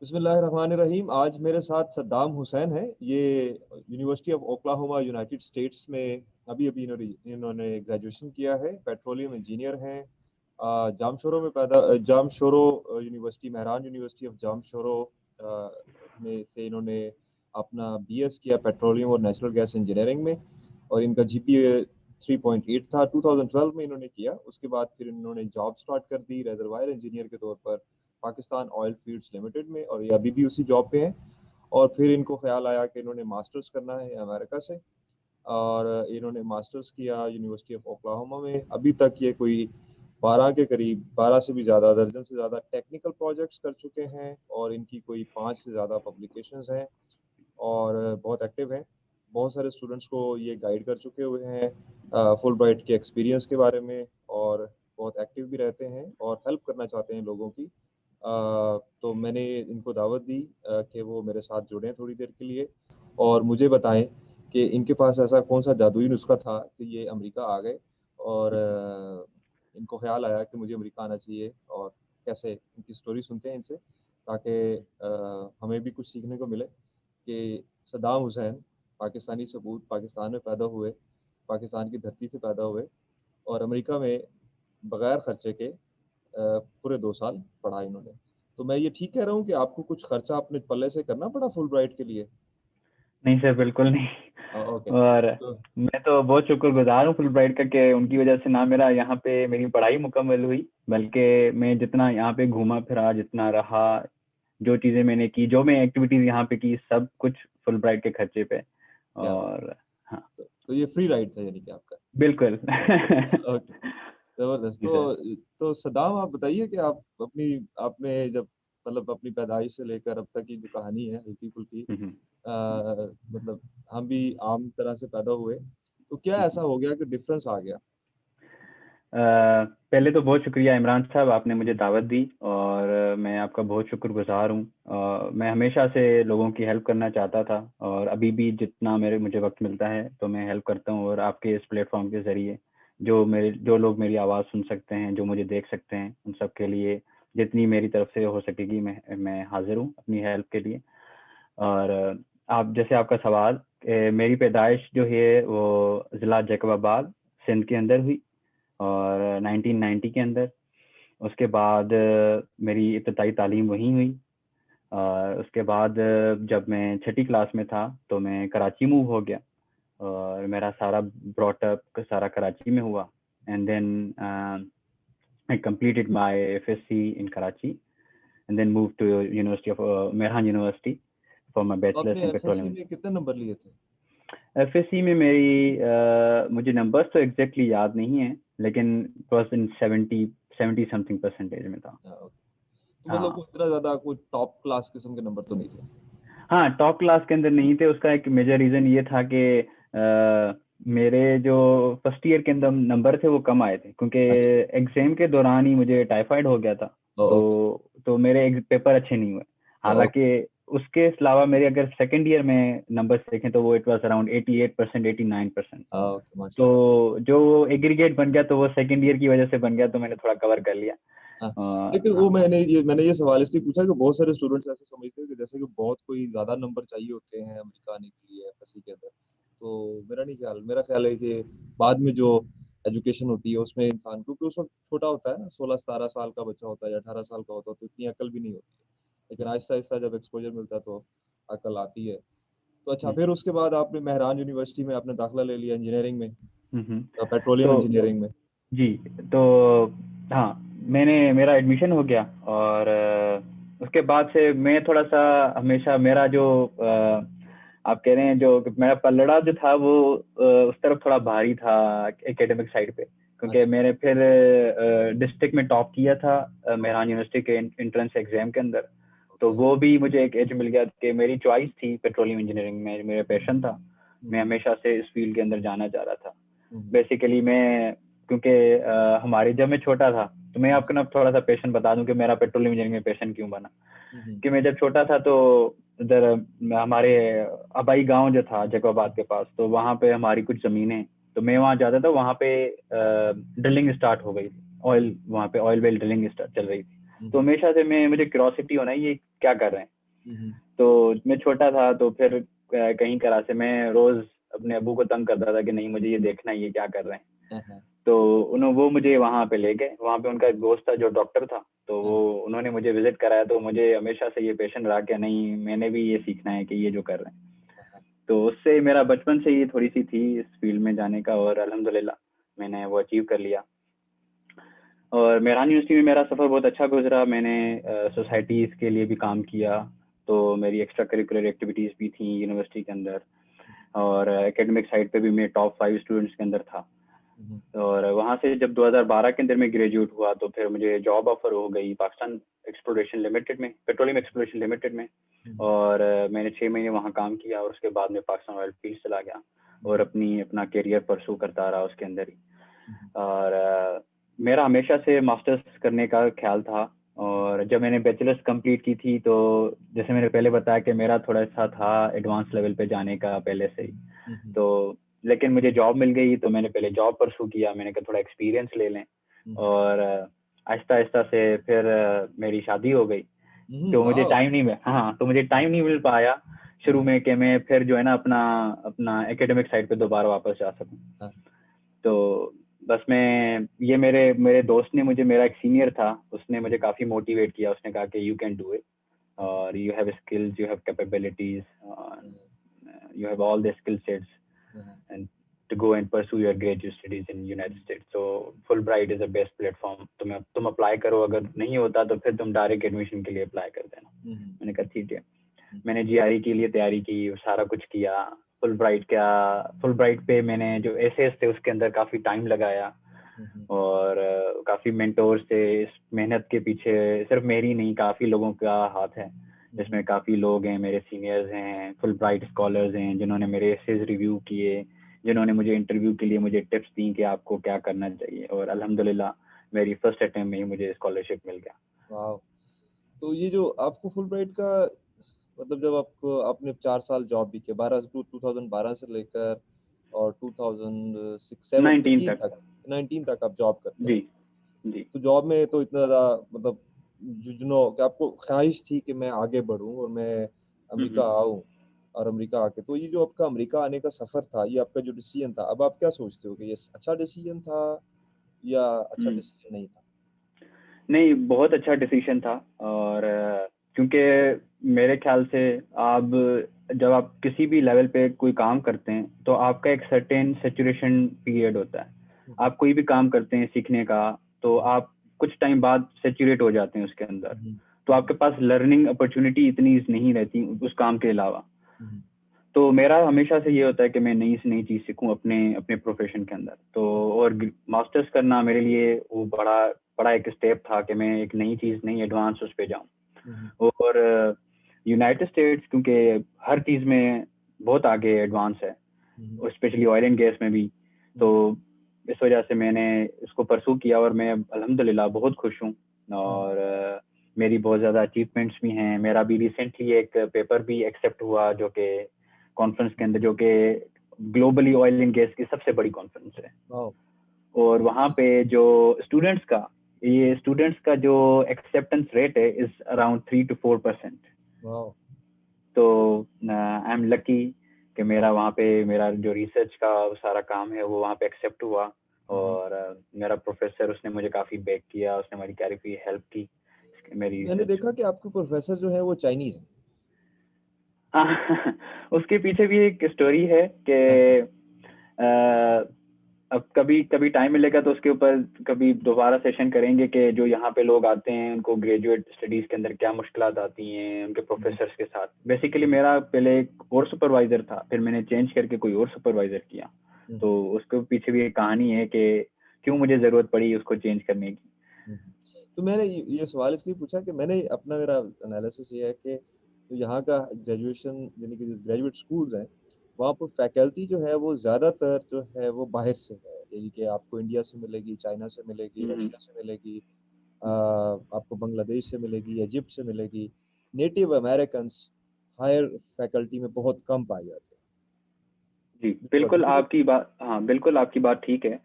बिस्मिल्लाहिर्रहमानिर्रहीम। आज मेरे साथ सद्दाम हुसैन है। ये university of Oklahoma United states में अभी अभी इन्होंने ग्रेजुएशन किया है। पेट्रोलियम इंजीनियर हैं। Jamshoro university, Mehran university of Jamshoro में से इन्होंने अपना बीएस किया पेट्रोलियम और नेचुरल गैस इंजीनियरिंग में, और इनका जीपीए 3.8 था। 2012 में इन्होंने किया। उसके बाद फिर इन्होंने जॉब स्टार्ट कर दी रेजरवायर इंजीनियर के तौर पर पाकिस्तान ऑयल फील्ड्स लिमिटेड में, और ये अभी भी उसी जॉब पे हैं। और फिर इनको ख्याल आया कि इन्होंने मास्टर्स करना है अमेरिका से, और इन्होंने मास्टर्स किया यूनिवर्सिटी ऑफ ओक्लाहोमा में। अभी तक ये कोई 12 के करीब, 12 से भी ज़्यादा, दर्जन से ज़्यादा टेक्निकल प्रोजेक्ट्स कर चुके हैं, और इनकी कोई 5 से ज़्यादा पब्लिकेशंस हैं, और बहुत एक्टिव हैं। बहुत सारे स्टूडेंट्स को ये गाइड कर चुके हुए हैं फुल ब्राइट के एक्सपीरियंस के बारे में, और बहुत एक्टिव भी रहते हैं और हेल्प करना चाहते हैं लोगों की। तो मैंने इनको दावत दी कि वो मेरे साथ जुड़ें थोड़ी देर के लिए, और मुझे बताएं कि इनके पास ऐसा कौन सा जादुई नुस्खा था कि ये अमेरिका आ गए, और इनको ख्याल आया कि मुझे अमेरिका आना चाहिए, और कैसे इनकी स्टोरी सुनते हैं इनसे, ताकि हमें भी कुछ सीखने को मिले कि सद्दाम हुसैन पाकिस्तानी सबूत, पाकिस्तान में पैदा हुए, पाकिस्तान की धरती से पैदा हुए, और अमेरिका में बगैर खर्चे के पूरे 2 साल पढ़ा इन्होंने। तो मैं ये ठीक कह रहा हूँ कि आपको कुछ खर्चा अपने पल्ले से करना पड़ा फुल ब्राइट के लिए? नहीं सर, बिल्कुल नहीं। ओके। और तो मैं तो बहुत शुक्रगुजार हूँ फुलब्राइट का कि उनकी वजह से ना मेरा यहाँ पे मेरी पढ़ाई मुकम्मल हुई, बल्कि मैं जितना यहाँ पे घूमा फिरा, जितना रहा, जो चीज़ें मैंने की, जो मैं एक्टिविटीज़ यहाँ पे की, सब कुछ फुलब्राइट के खर्चे पे। क्या बात। और हाँ, तो ये फ्री राइड था यानी कि आपका? बिल्कुल। ओके, जबरदस्त। जी सर। तो सदाम, आप बताइए कि आप अपनी, आपने जब, मतलब अपनी पैदाइश से लेकर अब तक की जो कहानी है हल्की फुल्की, हम्म, मतलब हम भी आम तरह से पैदा हुए, तो क्या हम्म। ऐसा हो गया कि डिफरेंस आ गया? पहले तो बहुत शुक्रिया इमरान साहब, आपने मुझे दावत दी, और मैं आपका बहुत शुक्रगुजार हूँ। मैं हमेशा से लोगों की हेल्प करना चाहता था, और अभी भी जितना मुझे वक्त मिलता है तो मैं हेल्प करता हूँ। और आपके इस प्लेटफॉर्म के ज़रिए जो लोग मेरी आवाज़ सुन सकते हैं, जो मुझे देख सकते हैं, उन सब के लिए जितनी मेरी तरफ से हो सकेगी मैं हाजिर हूँ अपनी हेल्प के लिए। और आप जैसे आपका सवाल, मेरी पैदाइश जो है वो ज़िला जैकबाबाद सिंध के अंदर हुई, और 1990 के अंदर। उसके बाद मेरी इब्तदाई तालीम वहीं हुई। उसके बाद जब मैं छठी क्लास में था तो मैं कराची मूव हो गया, और मेरा सारा ब्रॉटअप सारा कराची में हुआ। And then I completed my FSc in Karachi and then moved to University of Mehran University for my तो bachelor's आपने in एफएससी petroleum. में कितने नंबर लिए थे? FSc में मेरी मुझे नंबर्स तो एग्जैक्टली याद नहीं है, लेकिन was in 70 समथिंग परसेंटेज में था। ओके। तो मतलब हाँ, कोई इतना ज्यादा कोई टॉप क्लास किस्म के नंबर तो नहीं थे? हाँ, टॉप क्लास के अंदर नहीं थे। उसका एक मेजर रीजन ये था कि मेरे जो फर्स्ट ईयर के अंदर नंबर थे वो कम आए थे, क्योंकि अच्छा। एग्जाम के दौरान ही मुझे टाइफाइड हो गया था। ओके। तो मेरे पेपर अच्छे नहीं हुए। ओके। हालांकि उसके अलावा मेरे अगर सेकंड ईयर में नंबर देखें तो वो इट वाज अराउंड 88%, 89%। ओके, तो माशाल्लाह। जो एग्रीगेट बन गया तो वो सेकंड ईयर की वजह से बन गया, तो मैंने थोड़ा कवर कर लिया। हाँ, लेकिन वो हाँ, मैंने ये सवाल इसलिए पूछा कि बहुत सारे स्टूडेंट्स ऐसे समझते हैं कि जैसे कि बहुत कोई ज्यादा नंबर चाहिए होते हैं अमेरिका आने के लिए एफएससी के अंदर। तो मेरा ख्याल है कि बाद में जो एजुकेशन होती है उसमें इंसान, क्योंकि उस वक्त छोटा होता है ना, 16-17 साल का बच्चा होता है या 18 साल का होता है, तो इतनी अकल भी नहीं होती है। लेकिन आहिस्ता आहिस्ता जब एक्सपोजर मिलता है तो अकल आती है। तो अच्छा, फिर उसके बाद आपने मेहरान यूनिवर्सिटी में आपने दाखिला ले लिया इंजीनियरिंग में, हम्म। पेट्रोलियम तो इंजीनियरिंग में। जी, तो हाँ, मेरा एडमिशन हो गया, और उसके बाद से मैं थोड़ा सा हमेशा मेरा जो आप कह रहे हैं, जो मेरा पलड़ा जो था वो उस तरफ थोड़ा भारी था एकेडमिक साइड पे, क्योंकि अच्छा। मैंने फिर डिस्ट्रिक्ट में टॉप किया था मेहरान यूनिवर्सिटी के एंट्रेंस एग्जाम के अंदर। तो ओके। वो भी मुझे एक एज मिल गया कि मेरी चॉइस थी पेट्रोलियम इंजीनियरिंग में, मेरा पैशन था। मैं हम्म। हमेशा से इस फील्ड के अंदर जाना चाह रहा था। हम्म। बेसिकली मैं, क्योंकि हमारे जब मैं छोटा था, तो मैं आपको ना थोड़ा सा पैशन बता दूं कि मेरा पेट्रोलियम इंजीनियरिंग में पैशन क्यों बना। हम्म। कि मैं जब छोटा था तो इधर हमारे आबाई गांव जो था जैकोबाद के पास, तो वहाँ पे हमारी कुछ ज़मीनें, तो मैं वहाँ जाता था। वहाँ पे ड्रिलिंग स्टार्ट हो गई थी, ऑयल, वहाँ पे ऑयल वेल ड्रिलिंग स्टार्ट चल रही थी। तो हमेशा से मुझे क्यूरोसिटी होना ये क्या कर रहे हैं। हम्म, तो मैं छोटा था तो फिर कहीं करा से मैं रोज अपने अब्बू को तंग करता था कि नहीं मुझे ये देखना है ये क्या कर रहे हैं। हाँ, तो वो मुझे वहाँ पे ले गए, वहाँ पे उनका एक दोस्त था जो डॉक्टर था, तो वो उन्होंने मुझे विजिट कराया। तो मुझे हमेशा से ये पैशन रहा कि नहीं मैंने भी ये सीखना है कि ये जो कर रहे हैं। तो उससे मेरा बचपन से ही थोड़ी सी थी इस फील्ड में जाने का, और अल्हम्दुलिल्लाह मैंने वो अचीव कर लिया। और मेहरान यूनिवर्सिटी में मेरा सफ़र बहुत अच्छा गुजरा। मैंने सोसाइटीज़ के लिए भी काम किया, तो मेरी एक्स्ट्रा करिकुलर एक्टिविटीज़ भी थी यूनिवर्सिटी के अंदर, और एकेडमिक साइड पे भी मैं टॉप 5 स्टूडेंट्स के अंदर था। और वहाँ से जब 2012 के अंदर मैं ग्रेजुएट हुआ तो फिर मुझे जॉब ऑफर हो गई पाकिस्तान एक्सप्लोरेशन लिमिटेड में, पेट्रोलियम एक्सप्लोरेशन लिमिटेड में। और मैंने 6 महीने वहाँ काम किया, और उसके बाद मैं पाकिस्तान ऑयल फील्ड चला गया और अपना करियर परसू करता रहा उसके अंदर ही। और मेरा हमेशा से मास्टर्स करने का ख्याल था। और जब मैंने बैचलर्स कंप्लीट की थी तो जैसे मैंने पहले बताया कि मेरा थोड़ा सा था एडवांस लेवल पे जाने का पहले से ही। तो लेकिन मुझे जॉब मिल गई तो मैंने पहले जॉब परसू किया, मैंने कहा थोड़ा एक्सपीरियंस ले लें। और आहिस्ता आहिस्ता से फिर मेरी शादी हो गई। तो मुझे टाइम नहीं मिला, हाँ तो मुझे टाइम नहीं मिल पाया शुरू में कि मैं फिर जो है ना अपना एकेडमिक साइड पे दोबारा वापस जा सकूं। तो बस ये मेरे दोस्त ने मुझे, मेरा एक सीनियर था, उसने मुझे काफ़ी मोटिवेट किया। उसने कहा कि यू कैन डू इट, और you have skills, you have capabilities, you have all the skill sets and to go and pursue your graduate studies in United States. So Fulbright is the best platform. तुम apply करो, अगर नहीं होता तो फिर तुम direct admission के लिए अप्लाई कर देना। मैंने कहा ठीक है। मैंने जीआरई के लिए तैयारी की, सारा कुछ किया। फुलब्राइट पे मैंने जो एसेस थे उसके अंदर काफ़ी टाइम लगाया, और काफ़ी मेंटोर्स थे। इस मेहनत के पीछे सिर्फ मेरी नहीं, काफ़ी लोगों का हाथ है, जिसमें काफ़ी लोग हैं, मेरे सीनियर्स हैं, फुलब्राइट स्कॉलर्स हैं, जिन्होंने मेरे एसेज रिव्यू किए, जिन्होंने मुझे इंटरव्यू के लिए मुझे टिप्स दी कि आपको क्या करना चाहिए। और अल्हम्दुलिल्लाह मेरी फर्स्ट अटेम्प्ट में ही मुझे स्कॉलरशिप मिल गया। वाह। तो ये जो आपको फुलब्राइट का मतलब जब आपको आपने 4 साल जॉब भी किया 2012 से लेकर और 2006 7 19 18 तक। तक 19 तक आप जॉब करते जी रहे। जी। तो जॉब में तो इतना ज़्यादा मतलब जुझनो कि आपको ख्वाहिश थी कि मैं आगे बढ़ूँ और मैं अमेरिका आऊँ, और अमेरिका आके तो ये जो आपका अमेरिका आने का सफ़र था, ये आपका जो डिसीजन था, अब आप क्या सोचते हो कि ये अच्छा डिसीजन था या अच्छा डिसीजन नहीं था? नहीं, बहुत अच्छा डिसीजन था। और क्योंकि मेरे ख्याल से आप जब आप किसी भी लेवल पे कोई काम करते हैं तो आपका एक सर्टेन सेचुरेशन पीरियड होता है। आप कोई भी काम करते हैं सीखने का, तो आप कुछ टाइम बाद सेचुरेट हो जाते हैं उसके अंदर। तो आपके पास लर्निंग अपॉर्चुनिटी इतनी नहीं रहती उस काम के अलावा। तो मेरा हमेशा से ये होता है कि मैं नई से नई चीज़ सीखूं अपने अपने प्रोफेशन के अंदर। तो और मास्टर्स करना मेरे लिए वो बड़ा बड़ा एक स्टेप था कि मैं एक नई चीज़, नई एडवांस उस पे जाऊं। और यूनाइटेड स्टेट्स क्योंकि हर चीज़ में बहुत आगे एडवांस है, और स्पेशली ऑयल एंड गैस में भी। तो इस वजह से मैंने इसको परसू किया, और मैं अल्हम्दुलिल्लाह बहुत खुश हूँ। और मेरी बहुत ज़्यादा अचीवमेंट्स भी हैं। मेरा भी रिसेंटली एक पेपर भी एक्सेप्ट हुआ जो कि कॉन्फ्रेंस के अंदर, जो कि ग्लोबली ऑयल एंड गैस की सबसे बड़ी कॉन्फ्रेंस है। और वहाँ पे जो स्टूडेंट्स का जो एक्सेप्टेंस रेट है इज अराउंड 3 to 4%। तो आई एम लकी कि मेरा वहाँ पे मेरा जो रिसर्च का सारा काम है वो वहाँ पे एक्सेप्ट हुआ। और मेरा प्रोफेसर उसने मुझे काफ़ी बैक किया, उसने मेरी काफ़ी हेल्प की मेरी मैंने रिसर्च। देखा कि आपके प्रोफेसर जो है वो चाइनीज है। उसके पीछे भी एक स्टोरी है कि अब कभी कभी टाइम मिलेगा तो उसके ऊपर कभी दोबारा सेशन करेंगे कि जो यहाँ पे लोग आते हैं उनको ग्रेजुएट स्टडीज के अंदर क्या मुश्किलात आती हैं उनके प्रोफेसर्स के साथ। बेसिकली मेरा पहले एक और सुपरवाइजर था, फिर मैंने चेंज करके कोई और सुपरवाइजर किया। तो उसके पीछे भी एक कहानी है कि क्यों मुझे जरूरत पड़ी उसको चेंज करने की। तो मैंने ये सवाल इसलिए पूछा कि मेरा एनालिसिस ये है कि तो यहाँ का ग्रेजुएशन यानी कि जो ग्रेजुएट स्कूल्स हैं वहाँ पर फैकल्टी जो है वो ज़्यादातर जो है वो बाहर से है, यानी कि आपको इंडिया से मिलेगी, चाइना से मिलेगी, रशिया से मिलेगी, आपको बांग्लादेश से मिलेगी, इजिप्ट से मिलेगी। नेटिव अमेरिकन हायर फैकल्टी में बहुत कम पाए जाते हैं। जी बिल्कुल आपकी बात, हाँ बिल्कुल आपकी बात ठीक है।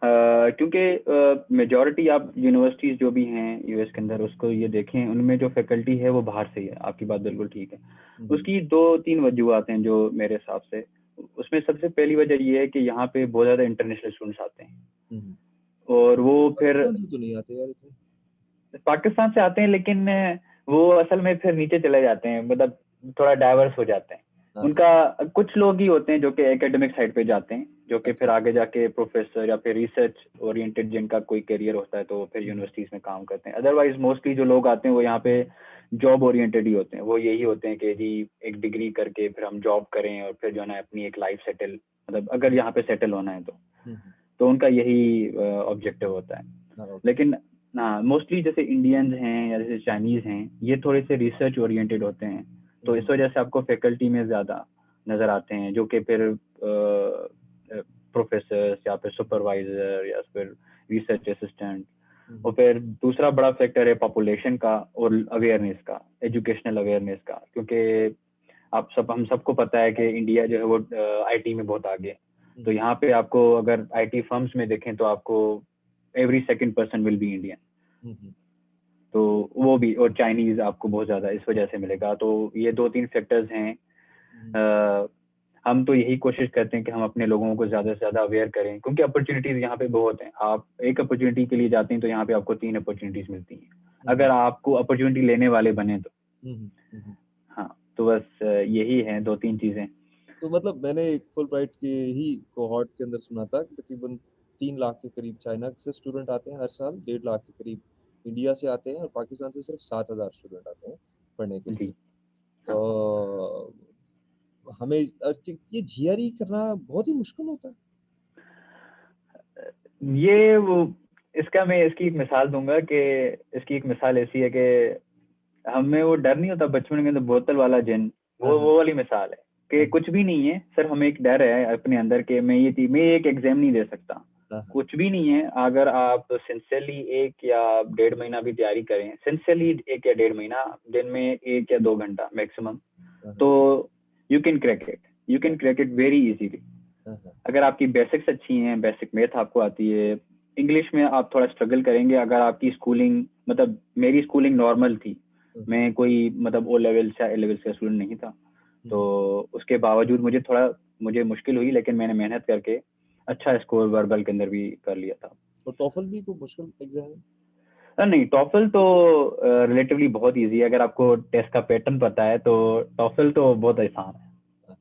क्योंकि मेजॉरिटी आप यूनिवर्सिटीज जो भी हैं यूएस के अंदर उसको ये देखें, उनमें जो फैकल्टी है वो बाहर से ही है। आपकी बात बिल्कुल ठीक है। उसकी 2-3 वजूहत हैं जो मेरे हिसाब से। उसमें सबसे पहली वजह ये है कि यहाँ पे बहुत ज़्यादा इंटरनेशनल स्टूडेंट्स आते हैं, और वो फिर पाकिस्तान से तो नहीं आते यार इतने। पाकिस्तान से आते हैं, लेकिन वो असल में फिर नीचे चले जाते हैं, मतलब थोड़ा डाइवर्स हो जाते हैं। हाँ, उनका कुछ लोग ही होते हैं जो कि एकेडमिक साइड पे जाते हैं, जो कि फिर अच्छा। आगे जाके प्रोफेसर या फिर रिसर्च ओरिएंटेड जिनका कोई करियर होता है तो वो फिर यूनिवर्सिटीज में काम करते हैं। अदरवाइज मोस्टली जो लोग आते हैं वो यहाँ पे जॉब ओरिएंटेड ही होते हैं। वो यही होते हैं कि जी एक डिग्री करके फिर हम जॉब करें और फिर जो है ना अपनी एक लाइफ सेटल, मतलब अगर यहाँ पे सेटल होना है तो उनका यही ऑब्जेक्टिव होता है। हाँ, लेकिन हाँ, मोस्टली जैसे इंडियंस हैं या जैसे चाइनीज हैं, ये थोड़े से रिसर्च ओरिएंटेड होते हैं, तो इस वजह से आपको फैकल्टी में ज़्यादा नज़र आते हैं, जो कि फिर प्रोफेसर या फिर सुपरवाइजर या फिर रिसर्च असिस्टेंट। और फिर दूसरा बड़ा फैक्टर है पॉपुलेशन का और अवेयरनेस का, एजुकेशनल अवेयरनेस का, क्योंकि हम सबको पता है कि इंडिया जो है वो आईटी में बहुत आगे है। तो यहाँ पे आपको अगर आईटी फर्म्स में देखें तो आपको every second person will be Indian, तो वो भी, और चाइनीज आपको बहुत ज्यादा इस वजह से मिलेगा। तो ये 2-3 फैक्टर्स हैं। हम तो यही कोशिश करते हैं कि हम अपने लोगों को ज्यादा से ज्यादा अवेयर करें, क्योंकि अपॉर्चुनिटीज यहाँ पे बहुत हैं। आप एक अपॉर्चुनिटी के लिए जाते हैं तो यहाँ पे आपको 3 अपॉर्चुनिटीज मिलती हैं, अगर आपको अपॉर्चुनिटी लेने वाले बने तो। हाँ, तो बस यही है 2-3 चीजें। तो मतलब मैंने एक फुल ब्राइट के ही कोहॉर्ट के अंदर सुना था कि तकरीबन 3 लाख के करीब चाइना से स्टूडेंट आते हैं हर साल, 1.5 लाख के करीब इंडिया से आते हैं, और पाकिस्तान से सिर्फ 7,000 स्टूडेंट आते हैं पढ़ने के लिए। जी हाँ। तो हमें ये जीआरई करना बहुत ही मुश्किल होता है। ये वो इसका मैं इसकी एक मिसाल दूंगा कि इसकी एक मिसाल ऐसी है कि हमें वो डर नहीं होता बचपन में, तो बोतल वाला जिन, हाँ, हाँ, वो वाली मिसाल है कि हाँ, कुछ भी नहीं है सर, हमें एक डर है अपने अंदर के मैं एक एग्जाम नहीं दे सकता। हाँ, हाँ, कुछ भी नहीं है, अगर आप सिंसियरली 1 या 1.5 महीना भी तैयारी करें, सिंसियरली 1 या 1.5 महीना, दिन में 1 या 2 घंटा मैक्सिमम, हाँ, तो you can crack it, you can crack it very easily. हाँ, हाँ, अगर आपकी बेसिक्स अच्छी हैं, बेसिक मैथ आपको आती है, इंग्लिश में आप थोड़ा स्ट्रगल करेंगे, अगर आपकी स्कूलिंग, मतलब मेरी स्कूलिंग नॉर्मल थी, मैं कोई मतलब ओ लेवल्स या ए लेवल्स का स्टूडेंट नहीं था, तो उसके बावजूद मुझे मुश्किल हुई, लेकिन मैंने मेहनत करके अच्छा स्कोर वर्बल के अंदर भी कर लिया था। तो टॉफल भी कोई मुश्किल एग्जाम है? नहीं, टॉफल तो रिलेटिवली बहुत इजी है, अगर आपको टेस्ट का पैटर्न पता है तो टॉफल तो बहुत आसान है।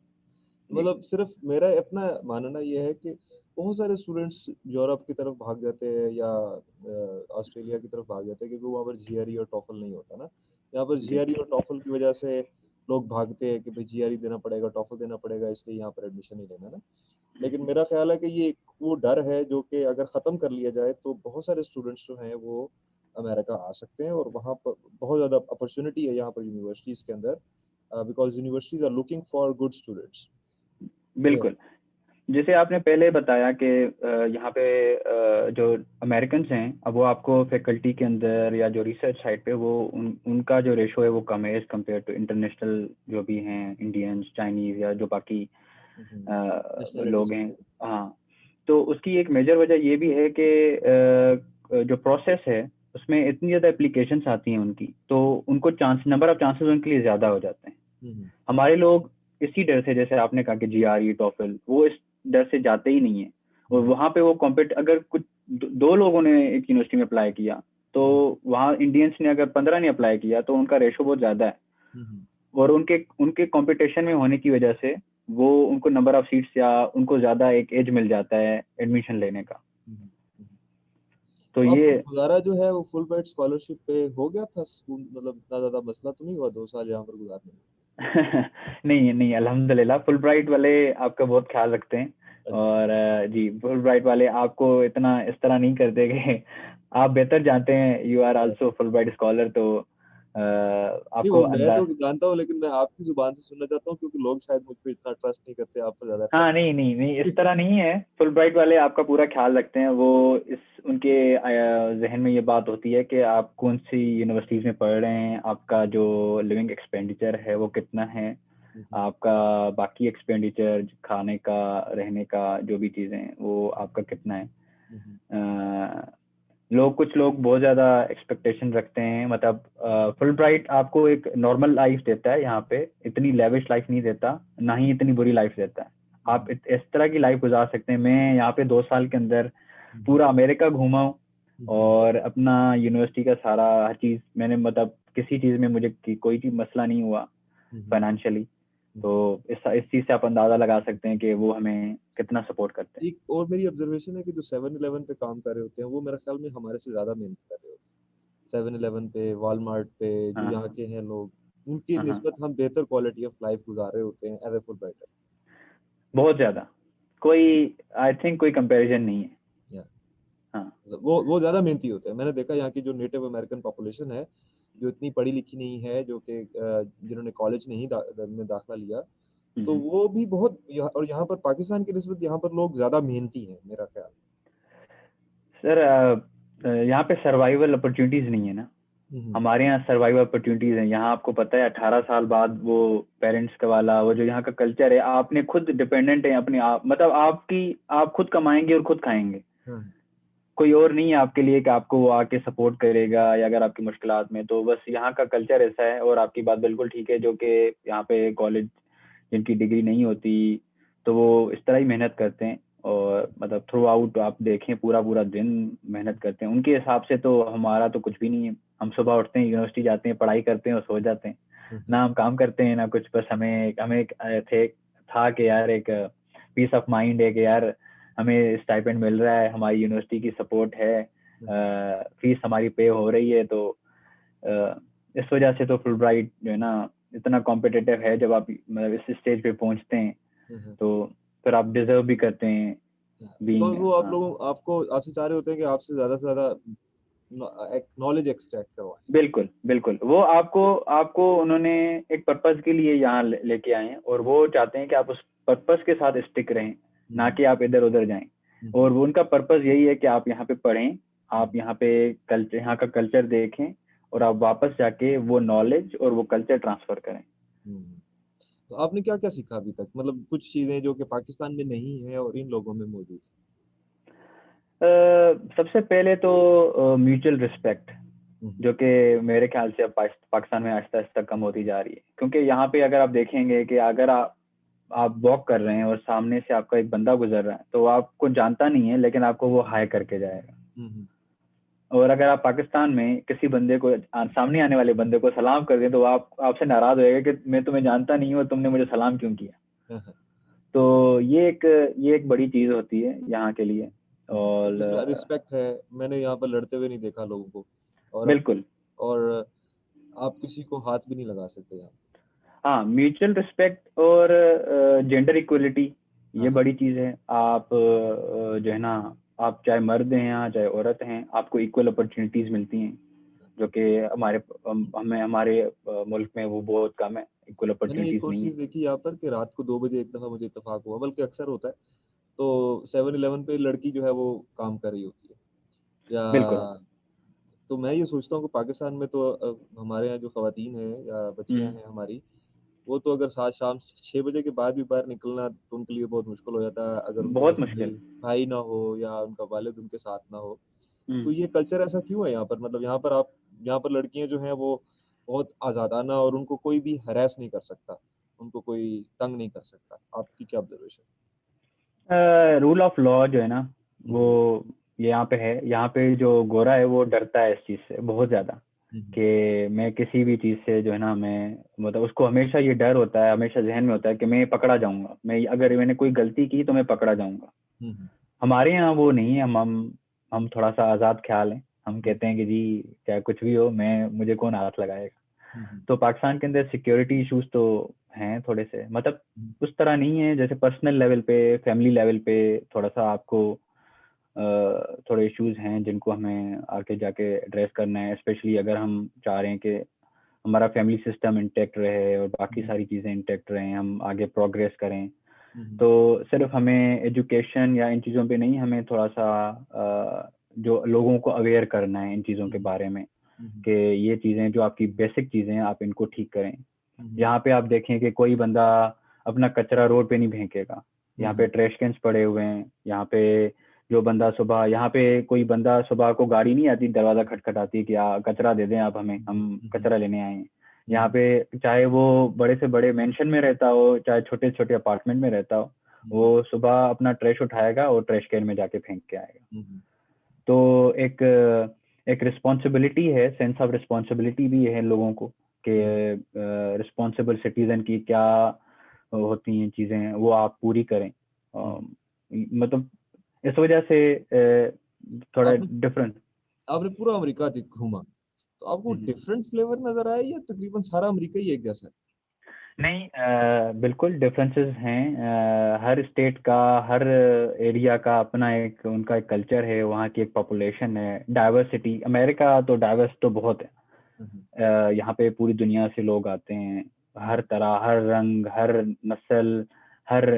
जी मतलब सिर्फ मेरा अपना मानना ये है कि बहुत सारे स्टूडेंट्स यूरोप की तरफ भाग जाते हैं या ऑस्ट्रेलिया की तरफ भाग जाते हैं, क्योंकि वहाँ पर जीआरई और टॉफल नहीं होता ना। यहाँ पर जी जीआरई और टॉफल की वजह से लोग भागते हैं कि भाई जीआरई देना पड़ेगा, टॉफल देना पड़ेगा, इसलिए यहाँ पर एडमिशन नहीं लेना ना। लेकिन मेरा ख्याल है कि ये वो डर है जो कि अगर ख़त्म कर लिया जाए तो बहुत सारे स्टूडेंट्स जो हैं वो अमेरिका आ सकते हैं, और वहाँ पर बहुत ज़्यादा अपॉर्चुनिटी है यहाँ पर यूनिवर्सिटीज़ के अंदर, because universities are looking for good students. ये बिल्कुल। जैसे आपने पहले बताया कि यहाँ पे जो अमेरिकन्स हैं, अब वो आपको फैकल्टी के अंदर या जो रिसर्च साइड पे उनका जो रेशो है वो कम है एज कम्पेयर टू इंटरनेशनल जो भी हैं, इंडियंस, चाइनीज या जो बाकी नेशनलिटीज लोग हैं। होते हाँ, तो उसकी एक मेजर वजह ये भी है कि जो प्रोसेस है उसमें इतनी ज़्यादा एप्लीकेशंस आती हैं उनकी, तो उनको नंबर ऑफ चांसेस उनके लिए ज़्यादा हो जाते हैं। हैं। हमारे लोग इसी डर से, जैसे आपने कहा कि जीआरई टॉफल, वो इस डर से जाते ही नहीं है। और वहाँ पे वो अगर कुछ 2 लोगों ने एक यूनिवर्सिटी में अप्लाई किया, तो वहाँ इंडियंस ने अगर 15 ने अप्लाई किया तो उनका रेशो बहुत ज़्यादा है, और उनके उनके कंपटीशन में होने की वजह से वो उनको नंबर ऑफ सीट्स या उनको ज़्यादा एक एज मिल जाता है एडमिशन लेने का। तो तो ये आपका गुजारा जो है वो फुल ब्राइट स्कॉलरशिप पे हो गया था स्कूल, मतलब इतना ज्यादा मसला तो नहीं हुआ 2 साल यहाँ पर गुजारने में? नहीं नहीं, अल्हम्दुलिल्लाह फुल ब्राइट वाले आपका बहुत ख्याल रखते हैं। अच्छा। और जी, फुल ब्राइट वाले आपको इतना इस तरह नहीं करते कि आप बेहतर जानते हैं, यू आर हाँ। आल्सो फुल ब्राइट स्कॉलर, तो नहीं, आपको वो मैं तो अंदाज। जानता हूँ, लेकिन मैं आपकी जुबान से सुनना चाहता हूँ, क्योंकि लोग शायद मुझ पे इतना ट्रस्ट नहीं करते, आप पर ज्यादा हाँ, ट्रस्ट नहीं नहीं नहीं, इस करते तरह नहीं है। फुल ब्राइट वाले आपका पूरा ख्याल रखते हैं, वो इस उनके जहन में ये बात होती है कि आप कौन सी यूनिवर्सिटीज में पढ़ रहे हैं, आपका जो लिविंग एक्सपेंडिचर है वो कितना है, हैं। आपका बाकी एक्सपेंडिचर खाने का, रहने का, जो भी चीज़ें हैं वो आपका कितना है। कुछ लोग बहुत ज़्यादा एक्सपेक्टेशन रखते हैं, मतलब फुल ब्राइट आपको एक नॉर्मल लाइफ देता है, यहाँ पे इतनी लेविश लाइफ नहीं देता, ना ही इतनी बुरी लाइफ देता है। आप इस तरह की लाइफ गुजार सकते हैं। मैं यहाँ पे 2 साल के अंदर पूरा अमेरिका घूमा हूँ और अपना यूनिवर्सिटी का सारा हर चीज़ मैंने, मतलब किसी चीज़ में मुझे कोई चीज़ मसला नहीं हुआ फाइनेंशियली। तो इस चीज़ से आप अंदाज़ा लगा सकते हैं कि वो हमें कितना सपोर्ट करते हैं। एक और मेरी ऑब्जर्वेशन है कि जो 7-Eleven पे काम कर रहे होते हैं वो मेरे ख्याल में हमारे से ज़्यादा मेहनत कर रहे होते हैं। 7-Eleven पे, वॉलमार्ट पे, जो यहाँ के हैं लोग, उनकी निस्बत हम बेहतर क्वालिटी ऑफ लाइफ गुजार रहे होते हैं एज ए फुल ब्राइटर। बहुत ज़्यादा, आई थिंक कोई कंपैरिजन नहीं है। हाँ, वो ज़्यादा मेहनती होते हैं। मैंने देखा यहाँ की जो नेटिव अमेरिकन पॉपुलेशन है, जो इतनी पढ़ी लिखी नहीं है, जो कि जिन्होंने कॉलेज नहीं में दाखिला लिया, तो वो भी बहुत और यहाँ पर पाकिस्तान की निस्बत यहाँ पर लोग ज़्यादा मेहनती हैं मेरा ख्याल। सर यहाँ पे सर्वाइवल अपॉर्चुनिटीज नहीं है ना। हमारे यहाँ सर्वाइवल अपॉर्चुनिटीज हैं। यहाँ आपको पता है 18 साल बाद वो पेरेंट्स का वाला, वो जो यहाँ का कल्चर है, आपने खुद डिपेंडेंट है अपने आप, मतलब आप खुद कमाएंगे और खुद खाएंगे। कोई और नहीं है आपके लिए कि आपको वो आके सपोर्ट करेगा, या अगर आपकी मुश्किलात में, तो बस यहाँ का कल्चर ऐसा है। और आपकी बात बिल्कुल ठीक है, जो कि यहाँ पे कॉलेज जिनकी डिग्री नहीं होती तो वो इस तरह ही मेहनत करते हैं, और मतलब थ्रू आउट आप देखें पूरा पूरा दिन मेहनत करते हैं। उनके हिसाब से तो हमारा तो कुछ भी नहीं है। हम सुबह उठते हैं, यूनिवर्सिटी जाते हैं, पढ़ाई करते हैं और सो जाते हैं। ना हम काम करते हैं ना कुछ, बस हमें था कि यार एक पीस ऑफ माइंड है कि यार हमें स्टाइपेंड मिल रहा है, हमारी यूनिवर्सिटी की सपोर्ट है, फीस हमारी पे हो रही है। तो इस वजह से तो फुल ब्राइट जो है ना इतना कॉम्पिटिटिव है। जब आप मतलब इस स्टेज पे पहुंचते हैं तो फिर आप डिजर्व भी करते हैं बीइंग। वो आप लोगों आपसे चाह रहे होते हैं कि आपसे ज्यादा से ज्यादा नॉलेज एक्सट्रैक्ट करवाएं। बिल्कुल बिल्कुल, वो आपको उन्होंने एक पर्पस के लिए यहाँ लेके आए हैं, और वो चाहते हैं कि आप उस पर्पस के साथ स्टिक रहें, ना कि आप इधर उधर जाएं। और वो उनका पर्पस यही है कि आप यहाँ पे पढ़ें, आप यहाँ पे कल्चर, यहाँ का कल्चर देखें, और आप वापस जाके वो नॉलेज और वो कल्चर ट्रांसफर करें। तो आपने क्या क्या सीखा अभी तक, मतलब कुछ चीजें जो कि पाकिस्तान में नहीं है और इन लोगों में मौजूद है? सबसे पहले तो म्यूचुअल रिस्पेक्ट, जो कि मेरे ख्याल से अब पाकिस्तान में आहिस्ता आहिस्ता कम होती जा रही है। क्योंकि यहाँ पे अगर आप देखेंगे कि अगर आप वॉक कर रहे हैं और सामने से आपका एक बंदा गुजर रहा है, तो आपको जानता नहीं है लेकिन आपको वो हाय करके जाएगा। और अगर आप पाकिस्तान में किसी बंदे को, सामने आने वाले बंदे को सलाम कर दें, तो आपसे नाराज होएगा कि मैं तुम्हें जानता नहीं हूँ, तुमने मुझे सलाम क्यों किया। तो ये एक बड़ी चीज होती है यहाँ के लिए। और रिस्पेक्ट है, मैंने यहाँ पर लड़ते हुए नहीं देखा लोगों को। और बिल्कुल, और आप किसी को हाथ भी नहीं लगा सकते यहाँ। हाँ, म्यूचुअल रिस्पेक्ट और जेंडर इक्वलिटी, ये बड़ी चीज है। आप जो है ना, आप चाहे मर्द हैं यहाँ चाहे औरत हैं, आपको इक्वल अपॉर्चुनिटीज मिलती हैं, जो कि हमारे मुल्क में वो बहुत कम है, इक्वल मैंने अपॉर्चुनिटीज एक और नहीं है। चीज देखी यहाँ पर कि रात को 2 बजे एक दफा मुझे इत्तेफाक हुआ, बल्कि अक्सर होता है, तो 7-Eleven पे लड़की जो है वो काम कर रही होती है, या बिल्कुल। तो मैं ये सोचता हूँ कि पाकिस्तान में तो हमारे यहाँ जो खवातीन हैं या बच्चियाँ हैं हमारी, वो तो अगर सात शाम 6 बजे के बाद भी बाहर निकलना तो उनके लिए बहुत मुश्किल हो जाता है, अगर उनके बहुत घर मुश्किल। में भाई ना हो या उनका वालिद उनके साथ ना हो। तो ये कल्चर ऐसा क्यों है यहाँ पर? मतलब यहाँ पर लड़कियां जो हैं वो बहुत आजादाना, और उनको कोई भी हरास नहीं कर सकता, उनको कोई तंग नहीं कर सकता। आपकी क्या ऑब्जर्वेशन? रूल ऑफ लॉ जो है ना, वो यहाँ पे है। यहाँ पे जो गोरा है वो डरता है इस चीज से बहुत ज्यादा, कि मैं किसी भी चीज से जो है ना, मैं मतलब उसको हमेशा ये डर होता है, हमेशा जहन में होता है कि मैं पकड़ा जाऊंगा, अगर मैंने कोई गलती की तो मैं पकड़ा जाऊंगा। हमारे यहाँ वो नहीं है। हम थोड़ा सा आजाद ख्याल हैं। हम कहते हैं कि जी चाहे कुछ भी हो, मुझे कौन हाथ लगाएगा। तो पाकिस्तान के अंदर सिक्योरिटी इश्यूज तो हैं थोड़े से, मतलब उस तरह नहीं है जैसे पर्सनल लेवल पे, फैमिली लेवल पे थोड़ा सा आपको थोड़े इश्यूज हैं जिनको हमें आगे जाके एड्रेस करना है। स्पेशली अगर हम चाह रहे हैं कि हमारा फैमिली सिस्टम इंटैक्ट रहे और बाकी सारी चीज़ें इंटैक्ट रहें, हम आगे प्रोग्रेस करें, तो सिर्फ हमें एजुकेशन या इन चीज़ों पे नहीं, हमें थोड़ा सा जो लोगों को अवेयर करना है इन चीज़ों के बारे में, कि ये चीज़ें जो आपकी बेसिक चीज़ें हैं आप इनको ठीक करें। यहाँ पे आप देखें कि कोई बंदा अपना कचरा रोड पे नहीं फेंकेगा। यहाँ पे ट्रैश कैंस पड़े हुए हैं, यहाँ पे जो बंदा सुबह, यहाँ पे कोई बंदा सुबह को गाड़ी नहीं आती, दरवाजा खटखटाती है कि कचरा दे दें आप हमें, हम कचरा लेने आए हैं। यहाँ पे चाहे वो बड़े से बड़े मेंशन में रहता हो, चाहे छोटे छोटे अपार्टमेंट में रहता हो, वो सुबह अपना ट्रैश उठाएगा और ट्रैश कैन में जाके फेंक के आएगा। तो एक एक रिस्पॉन्सिबिलिटी है, सेंस ऑफ रिस्पॉन्सिबिलिटी भी है लोगों को कि रिस्पॉन्सिबल सिटीजन की क्या होती हैं चीजें, वो आप पूरी करें। मतलब इस वजह से थोड़ा डिफरेंट। आपने पूरा अमेरिका घूमा, तो आपको डिफरेंट फ्लेवर नजर आया या तकरीबन सारा अमेरिका ही एक जैसा है? नहीं, बिल्कुल डिफरेंसेस हैं। हर स्टेट का, हर एरिया का अपना एक उनका एक कल्चर है, वहाँ की एक पॉपुलेशन है, डाइवर्सिटी। अमेरिका तो डाइवर्स तो बहुत है। यहाँ पे पूरी दुनिया से लोग आते हैं, हर तरह, हर रंग, हर नस्ल, हर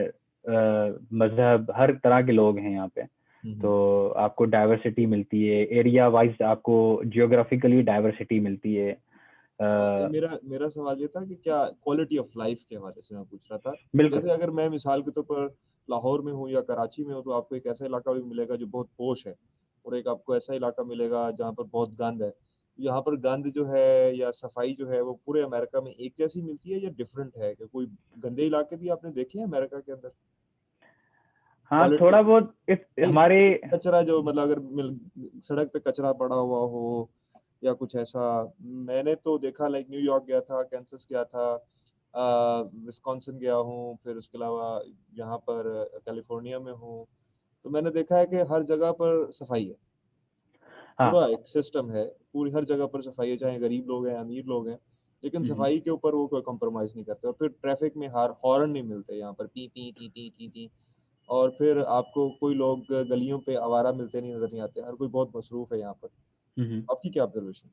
मजहब, हर तरह के लोग हैं यहाँ पे। तो आपको डाइवर्सिटी मिलती है, एरिया वाइज आपको जियोग्राफिकली डाइवर्सिटी मिलती है। मेरा सवाल ये था कि क्या क्वालिटी ऑफ लाइफ के हवाले से मैं पूछ रहा था। जैसे अगर मैं मिसाल के तौर पर लाहौर में हूँ या कराची में हूँ, तो आपको एक ऐसा इलाका भी मिलेगा जो बहुत पोश है, और एक आपको ऐसा इलाका मिलेगा जहाँ पर बहुत गंद है। यहाँ पर गंद जो है या सफाई जो है वो पूरे अमेरिका में एक जैसी मिलती है या डिफरेंट है? कि कोई गंदे इलाके भी आपने देखे हैं अमेरिका के अंदर? हाँ, थोड़ा बहुत हमारे कचरा जो मतलब अगर सड़क पे कचरा पड़ा हुआ हो या कुछ ऐसा, मैंने तो देखा, लाइक न्यूयॉर्क गया था, कैंसस गया था, विस्कॉन्सिन गया हूँ, फिर उसके अलावा यहाँ पर कैलिफोर्निया में हूँ, तो मैंने देखा है कि हर जगह पर सफाई है। हाँ, पूरा एक सिस्टम है, पूरी हर जगह पर सफाई है, चाहे गरीब लोग हैं अमीर लोग हैं, लेकिन सफाई के ऊपर वो कोई कॉम्प्रोमाइज नहीं करते। और फिर ट्रैफिक में हॉर्न नहीं मिलते यहाँ पर, P P T T T T. और फिर आपको कोई लोग गलियों पे आवारा मिलते नहीं, नजर नहीं आते, हर कोई बहुत मसरूफ है यहाँ पर। आपकी क्या ऑब्जर्वेशन?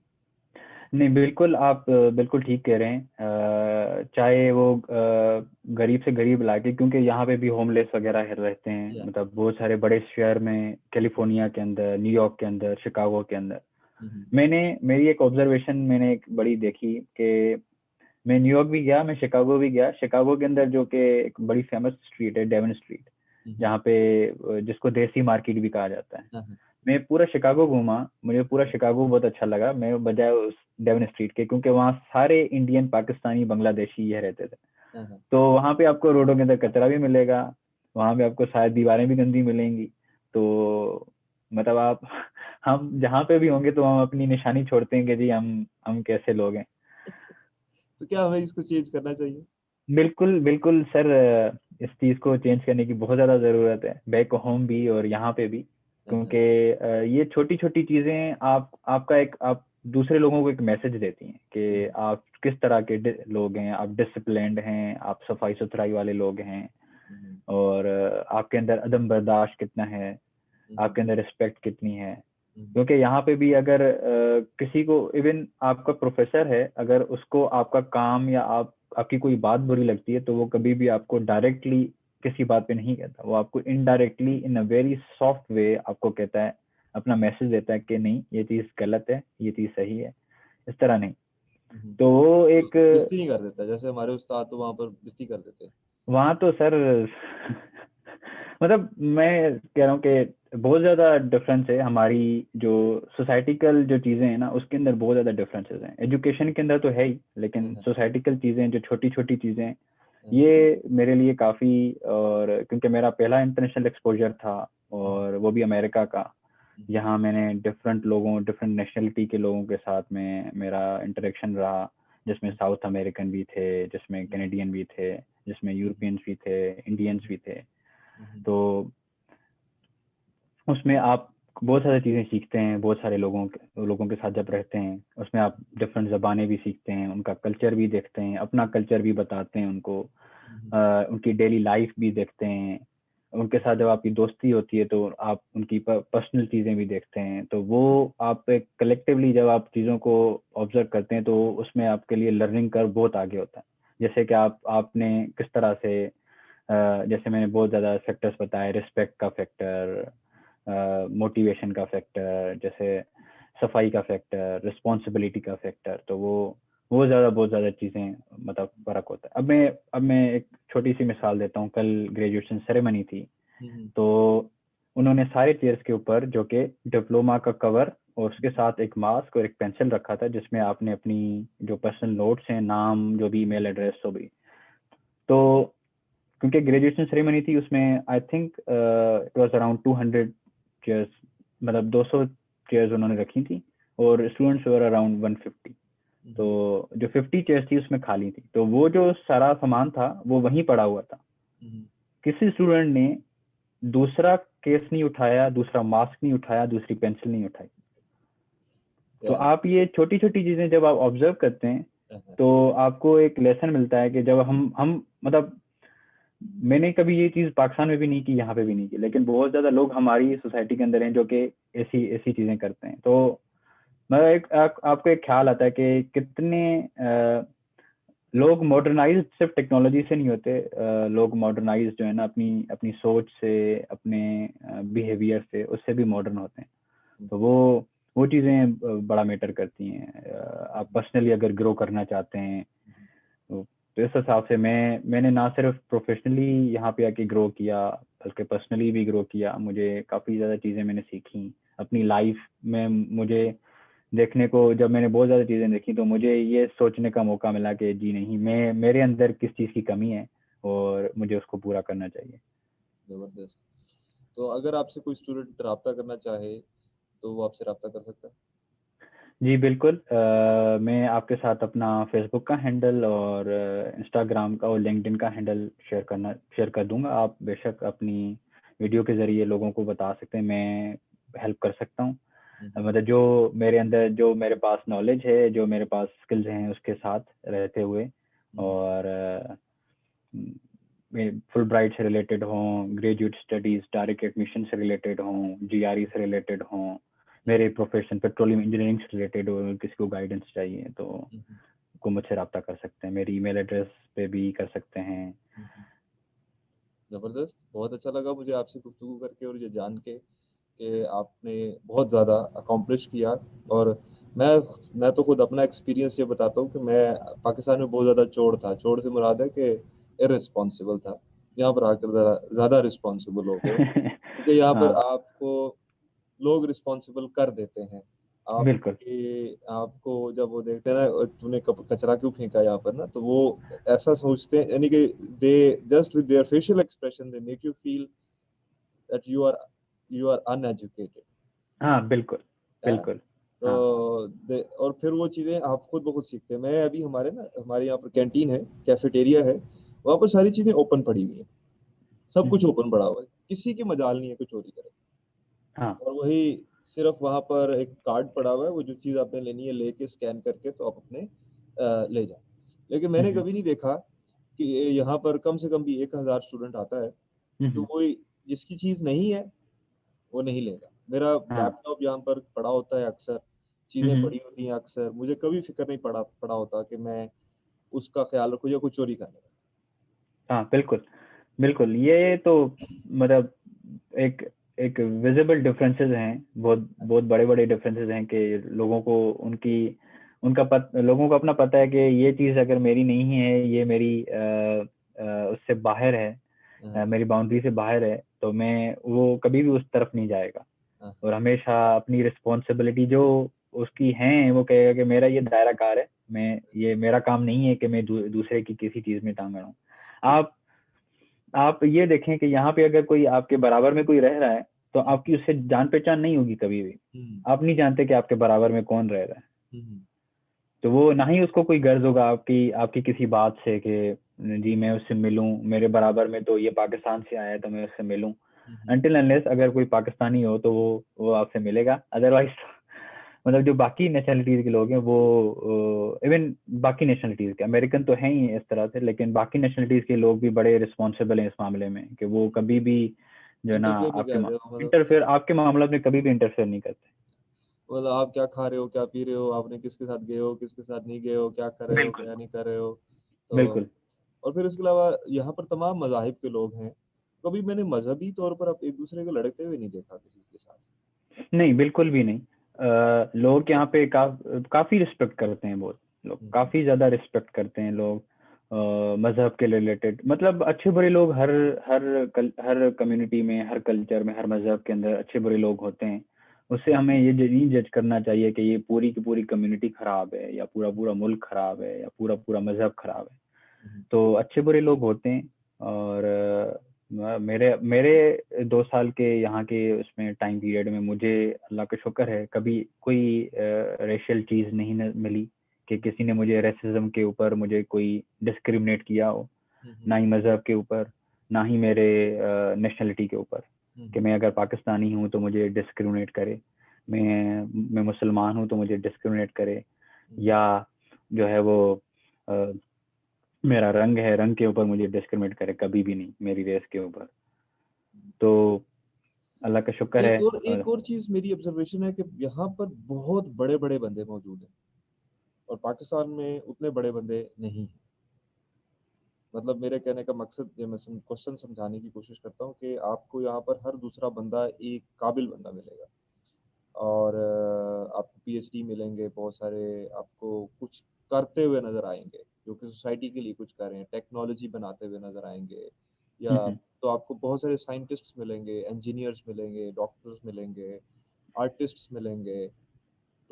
नहीं, बिल्कुल आप बिल्कुल ठीक कह रहे हैं। चाहे वो गरीब से गरीब इलाके, क्योंकि यहाँ पे भी होमलेस वगैरह रहते हैं, मतलब बहुत सारे बड़े शहर में, कैलिफोर्निया के अंदर, न्यूयॉर्क के अंदर, शिकागो के अंदर। मेरी एक ऑब्जर्वेशन मैंने एक बड़ी देखी कि मैं न्यूयॉर्क भी गया, मैं शिकागो भी गया। शिकागो के अंदर जो कि एक बड़ी फेमस स्ट्रीट है, डेवन स्ट्रीट, जहाँ पे जिसको देसी मार्केट भी कहा जाता है। मैं पूरा शिकागो घूमा, मुझे पूरा शिकागो बहुत अच्छा लगा, मैं बजाय उस डेवन स्ट्रीट के, क्योंकि वहाँ सारे इंडियन, पाकिस्तानी, बांग्लादेशी ये रहते थे। तो वहाँ पे आपको रोडों के अंदर कचरा भी मिलेगा, वहाँ पे आपको शायद दीवारें भी गंदी मिलेंगी। तो मतलब आप हम जहाँ पे भी होंगे तो हम अपनी निशानी छोड़ते हैं कि जी हम कैसे लोग हैं। तो क्या हमें इसको चेंज करना चाहिए? बिल्कुल बिल्कुल सर, इस चीज को चेंज करने की बहुत ज्यादा जरूरत है, बैक होम भी और यहाँ पे भी। क्योंकि ये छोटी छोटी चीजें आप दूसरे लोगों को एक मैसेज देती हैं कि आप किस तरह के लोग हैं, आप डिसिप्लिन्ड हैं, आप सफाई सुथराई वाले लोग हैं, और आपके अंदर अदम बर्दाश्त कितना है, आपके अंदर रिस्पेक्ट कितनी है। क्योंकि यहाँ पे भी अगर किसी को, इवन आपका प्रोफेसर है, अगर उसको आपका काम या आपकी कोई बात बुरी लगती है, तो वो कभी भी आपको डायरेक्टली किसी बात पे नहीं कहता, वो आपको indirectly in a very soft way आपको कहता है, अपना मैसेज देता है कि नहीं ये चीज गलत है, ये चीज सही है, इस तरह नहीं। तो वो एक बेइज्जती नहीं कर देता, जैसे हमारे उस्ताद तो वहां पर बेइज्जती कर देते हैं। वहां तो सर मतलब मैं कह रहा हूँ कि बहुत ज्यादा डिफरेंस है। हमारी जो सोसाइटिकल जो चीजें हैं ना, उसके अंदर बहुत ज्यादा डिफरेंसेस हैं। एजुकेशन के अंदर तो है ही, लेकिन सोसाइटिकल चीजें, जो छोटी छोटी चीजें, ये मेरे लिए काफी, और क्योंकि मेरा पहला इंटरनेशनल एक्सपोजर था, और वो भी अमेरिका का। यहाँ मैंने डिफरेंट नेशनलिटी के लोगों के साथ में मेरा इंटरेक्शन रहा, जिसमें साउथ अमेरिकन भी थे, जिसमें कैनेडियन भी थे, जिसमें यूरोपियंस भी थे, इंडियंस भी थे। तो उसमें आप बहुत सारी चीज़ें सीखते हैं, बहुत सारे लोगों के साथ जब रहते हैं, उसमें आप डिफरेंट ज़बानें भी सीखते हैं, उनका कल्चर भी देखते हैं, अपना कल्चर भी बताते हैं उनको, उनकी डेली लाइफ भी देखते हैं। उनके साथ जब आपकी दोस्ती होती है तो आप उनकी पर्सनल चीज़ें भी देखते हैं। तो वो आप कलेक्टिवली जब आप चीज़ों को ऑब्जर्व करते हैं, तो उसमें आपके लिए लर्निंग कर्व बहुत आगे होता है। जैसे कि आपने किस तरह से, जैसे मैंने बहुत ज़्यादा फैक्टर्स बताए, रिस्पेक्ट का फैक्टर, मोटिवेशन का फैक्टर, जैसे सफाई का फैक्टर, रिस्पॉन्सिबिलिटी का फैक्टर, तो वो बहुत ज़्यादा चीज़ें, मतलब फ़र्क होता है। अब मैं एक छोटी सी मिसाल देता हूँ। कल ग्रेजुएशन सेरेमनी थी, तो उन्होंने सारे चेयर्स के ऊपर जो कि डिप्लोमा का कवर और उसके साथ एक मास्क और एक पेंसिल रखा था, जिसमें आपने अपनी जो पर्सनल नोट्स हैं, नाम, जो भी ईमेल एड्रेस, जो भी। तो क्योंकि ग्रेजुएशन सेरेमनी थी, उसमें I think it was around 200 chairs, मतलब 200 चेयर्स उन्होंने रखी थी, और स्टूडेंट्स वर अराउंड 150। तो जो 50 चेयर्स थी उसमें खाली थी, तो वो जो सारा सामान था वो वहीं पड़ा हुआ था। किसी स्टूडेंट ने दूसरा केस नहीं उठाया, दूसरा मास्क नहीं उठाया, दूसरी पेंसिल नहीं उठाई। तो आप ये छोटी छोटी चीजें जब आप ऑब्जर्व करते हैं तो आपको एक लेसन मिलता है कि जब हम मतलब, मैंने कभी ये चीज पाकिस्तान में भी नहीं की, यहाँ पे भी नहीं की, लेकिन बहुत ज्यादा लोग हमारी सोसाइटी के अंदर हैं जो कि ऐसी ऐसी चीजें करते हैं। तो मतलब आपको एक ख्याल आता है कि कितने लोग मॉडर्नाइज सिर्फ टेक्नोलॉजी से नहीं होते, लोग मॉडर्नाइज जो है ना अपनी अपनी सोच से, अपने बिहेवियर से, उससे भी मॉडर्न होते हैं। तो वो चीज़ें बड़ा मैटर करती हैं। आप पर्सनली अगर ग्रो करना चाहते हैं तो इस हिसाब से मैंने ना सिर्फ प्रोफेशनली यहाँ पे आके ग्रो किया, बल्कि पर्सनली भी ग्रो किया। मुझे काफ़ी ज़्यादा चीज़ें मैंने सीखी अपनी लाइफ में। मुझे देखने को, जब मैंने बहुत ज़्यादा चीज़ें देखी, तो मुझे ये सोचने का मौका मिला कि जी नहीं, मेरे अंदर किस चीज़ की कमी है और मुझे उसको पूरा करना चाहिए। जबरदस्त। तो अगर आपसे कोई स्टूडेंट रब्ता करना चाहे तो वो आपसे रब्ता कर सकता है? जी बिल्कुल। मैं आपके साथ अपना फेसबुक का हैंडल और इंस्टाग्राम का और लिंक्डइन का हैंडल शेयर कर दूंगा। आप बेशक अपनी वीडियो के ज़रिए लोगों को बता सकते हैं, मैं हेल्प कर सकता हूँ। मतलब जो मेरे अंदर, जो मेरे पास नॉलेज है, जो मेरे पास स्किल्स हैं, उसके साथ रहते हुए, और फुल ब्राइट से रिलेटेड हों, ग्रेजुएट स्टडीज़ डायरेक्ट एडमिशन से रिलेटेड हों, जीआरई से रिलेटेड हों, मेरे प्रोफेशन पेट्रोलियम इंजीनियरिंग से रिलेटेड हो, किसी को गाइडेंस चाहिए तो को मुझसे रब्ता कर सकते हैं। मेरी ईमेल एड्रेस पे भी कर सकते हैं। ज़बरदस्त। बहुत अच्छा लगा मुझे आपसे गुफ्तगू करके और ये जान के कि आपने बहुत ज़्यादा अकॉम्प्लिश किया। और मैं तो खुद अपना एक्सपीरियंस ये बताता हूँ कि मैं पाकिस्तान में बहुत ज़्यादा चोर था। चोर से मुराद है कि इर्रेस्पॉन्सिबल था। यहाँ पर आकर ज़्यादा रिस्पॉन्सिबल हो गए, क्योंकि यहाँ पर हाँ आपको लोग रिस्पॉन्सिबल कर देते हैं। बिल्कुल। आपको जब वो देखते हैं ना, तूने कचरा क्यों फेंका यहाँ पर ना, तो वो ऐसा सोचते हैं, यानी कि they just with their facial expression they make you feel that you are uneducated. हाँ बिल्कुल है ना? बिल्कुल। तो हाँ। और फिर वो चीज़ें आप खुद ब खुद सीखते हैं। मैं अभी हमारे यहाँ पर कैंटीन है, कैफेटेरिया है, वहाँ पर सारी चीज़ें ओपन पड़ी हुई हैं, सब कुछ ओपन पड़ा हुआ है, किसी की मजाल नहीं है कि चोरी करे। हाँ। और वही सिर्फ वहाँ पर एक कार्ड पड़ा हुआ है, वो जो चीज़ आपने लेनी है लेके स्कैन करके तो आप अपने ले जाए। लेकिन मैंने कभी नहीं देखा कि यहाँ पर कम से कम भी 1000 स्टूडेंट आता है, तो कोई जिसकी चीज़ नहीं है वो नहीं लेगा। मेरा हाँ। लैपटॉप यहाँ पर पड़ा होता है अक्सर, चीज़ें पड़ी होती हैं अक्सर, मुझे कभी फिक्र नहीं पड़ा होता कि मैं उसका ख्याल रखूँ या कुछ चोरी करने का। हाँ बिल्कुल बिल्कुल। ये तो मतलब एक एक विजिबल डिफरेंसेस हैं, बहुत बहुत बड़े बड़े डिफरेंसेस हैं कि लोगों को लोगों को अपना पता है कि ये चीज़ अगर मेरी नहीं है, ये मेरी उससे बाहर है, हाँ, मेरी बाउंड्री से बाहर है, तो मैं वो कभी भी उस तरफ नहीं जाएगा। हाँ, और हमेशा अपनी रिस्पॉन्सिबिलिटी जो उसकी है वो कहेगा कि मेरा ये दायरा कार है, ये मेरा काम नहीं है कि मैं दूसरे की किसी चीज़ में टांग अड़ाऊं। आप आप ये देखें कि यहाँ पे अगर कोई आपके बराबर में कोई रह रहा है, तो आपकी उससे जान पहचान नहीं होगी कभी भी। आप नहीं जानते कि आपके बराबर में कौन रह रहा है, तो वो ना ही उसको कोई गर्ज होगा आपकी आपकी किसी बात से कि जी मैं उससे मिलूं, मेरे बराबर में तो ये पाकिस्तान से आया है तो मैं उससे मिलूं। अनटिल अनलेस अगर कोई पाकिस्तानी हो तो वो आपसे मिलेगा, अदरवाइज मतलब जो बाकी नेशनलिटीज के लोग हैं वो इवन बाकी नेशनलिटीज के अमेरिकन तो हैं ही इस तरह से, लेकिन बाकी नेशनलिटीज के लोग भी बड़े रिस्पॉन्सिबल हैं इस मामले में कि वो कभी भी जो है ना इंटरफेयर नहीं कर रहे हो, मतलब आपके मामलों में कभी भी इंटरफेयर नहीं करते। मतलब आप क्या खा रहे हो, क्या पी रहे हो, आपने किसके साथ गए हो, किसके साथ नहीं गए हो, क्या कर रहे हो, बिल्कुल क्या नहीं कर रहे हो। तो बिल्कुल। और फिर इसके अलावा यहाँ पर तमाम मज़ाहिब के लोग हैं। कभी मैंने मजहबी तौर पर अब एक दूसरे को लड़ते हुए नहीं देखा किसी के साथ। नहीं बिल्कुल भी नहीं। लोग यहाँ पे काफी रिस्पेक्ट करते हैं, बहुत लोग हम्म, काफी ज्यादा रिस्पेक्ट करते हैं लोग। मजहब के रिलेटेड, मतलब अच्छे बुरे लोग हर कम्युनिटी में, हर कल्चर में, हर मजहब के अंदर अच्छे बुरे लोग होते हैं। उससे हमें ये नहीं जज करना चाहिए कि ये पूरी की पूरी कम्युनिटी खराब है, या पूरा पूरा मुल्क खराब है, या पूरा पूरा मजहब खराब है। तो अच्छे बुरे लोग होते हैं। और मेरे मेरे 2 साल के यहाँ के उसमें टाइम पीरियड में मुझे अल्लाह का शुक्र है कभी कोई रेशियल चीज़ नहीं मिली कि किसी ने मुझे रेसिज्म के ऊपर मुझे कोई डिस्क्रिमिनेट किया हो, ना ही मज़हब के ऊपर, ना ही मेरे नेशनलिटी के ऊपर, कि मैं अगर पाकिस्तानी हूँ तो मुझे डिस्क्रिमिनेट करे, मैं मुसलमान हूँ तो मुझे डिस्क्रिमिनेट करे, या जो है वो मेरा रंग है, रंग के ऊपर मुझे डिस्क्रिमिनेट करे, कभी भी नहीं, मेरी रेस के ऊपर। तो अल्लाह का शुक्र है। एक और चीज मेरी ऑब्जर्वेशन है कि यहाँ पर बहुत बड़े बड़े बंदे मौजूद हैं और पाकिस्तान में उतने बड़े बंदे नहीं हैं। मतलब मेरे कहने का मकसद ये, मैं क्वेश्चन समझाने की कोशिश करता हूँ कि आपको यहाँ पर हर दूसरा बंदा एक काबिल बंदा मिलेगा और आपको पीएचडी मिलेंगे, बहुत सारे आपको कुछ करते हुए नजर आएंगे जो कि सोसाइटी के लिए कुछ कर रहे हैं, टेक्नोलॉजी बनाते हुए नजर आएंगे, या तो आपको बहुत सारे साइंटिस्ट्स मिलेंगे, इंजीनियर्स मिलेंगे, डॉक्टर्स मिलेंगे, आर्टिस्ट्स मिलेंगे।